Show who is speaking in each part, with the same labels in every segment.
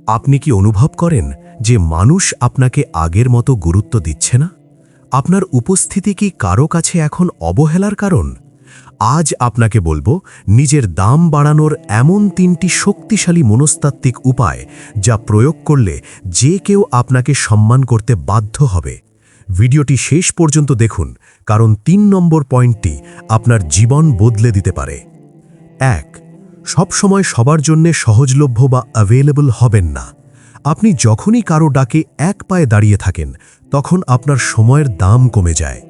Speaker 1: আপনি কি অনুভব করেন যে মানুষ আপনাকে আগের মতো গুরুত্ব দিচ্ছে না? আপনার উপস্থিতি কি কারো কাছে এখন অবহেলার কারণ? আজ আপনাকে বলবো নিজের দাম বাড়ানোর এমন ৩টি শক্তিশালী মনস্তাত্ত্বিক উপায় যা প্রয়োগ করলে যে কেউ আপনাকে সম্মান করতে বাধ্য হবে। ভিডিওটি শেষ পর্যন্ত দেখুন, কারণ ৩ নম্বর পয়েন্টটি আপনার জীবন বদলে দিতে পারে। ১. সবসময় সবার জন্যে সহজলভ্য বা অ্যাভেলেবল হবেন না। আপনি যখনই কারো ডাকে এক পায়ে দাঁড়িয়ে থাকেন, তখন আপনার সময়ের দাম কমে যায়।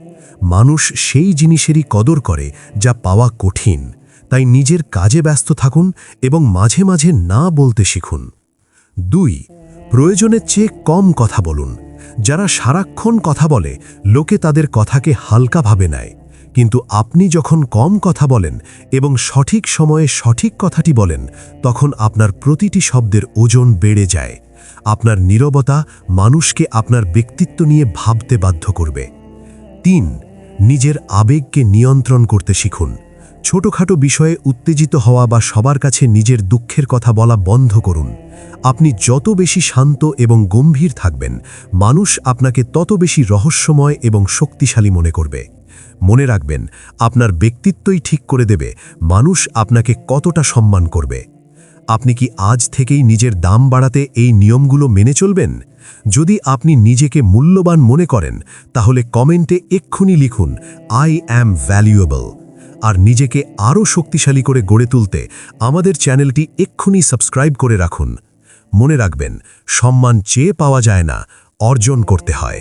Speaker 1: মানুষ সেই জিনিসেরই কদর করে যা পাওয়া কঠিন। তাই নিজের কাজে ব্যস্ত থাকুন এবং মাঝে মাঝে না বলতে শিখুন। ২. প্রয়োজনের চেয়ে কম কথা বলুন। যারা সারাক্ষণ কথা বলে, লোকে তাদের কথাকে হালকাভাবে নেয়। কিন্তু আপনি যখন কম কথা বলেন এবং সঠিক সময়ে সঠিক কথাটি বলেন, তখন আপনার প্রতিটি শব্দের ওজন বেড়ে যায়। আপনার নীরবতা মানুষকে আপনার ব্যক্তিত্ব নিয়ে ভাবতে বাধ্য করবে। ৩. নিজের আবেগকে নিয়ন্ত্রণ করতে শিখুন। ছোটখাটো বিষয়ে উত্তেজিত হওয়া বা সবার কাছে নিজের দুঃখের কথা বলা বন্ধ করুন। আপনি যত বেশি শান্ত এবং গম্ভীর থাকবেন, মানুষ আপনাকে তত বেশি রহস্যময় এবং শক্তিশালী মনে করবে। মনে রাখবেন, আপনার ব্যক্তিত্বই ঠিক করে দেবে মানুষ আপনাকে কতটা সম্মান করবে। আপনি কি আজ থেকেই নিজের দাম বাড়াতে এই নিয়মগুলো মেনে চলবেন? যদি আপনি নিজেকে মূল্যবান মনে করেন, তাহলে কমেন্টে এক্ষুনি লিখুন, আই অ্যাম ভ্যালুয়েবল। আর নিজেকে আরও শক্তিশালী করে গড়ে তুলতে আমাদের চ্যানেলটি এক্ষুনি সাবস্ক্রাইব করে রাখুন। মনে রাখবেন, সম্মান চেয়ে পাওয়া যায় না, অর্জন করতে হয়।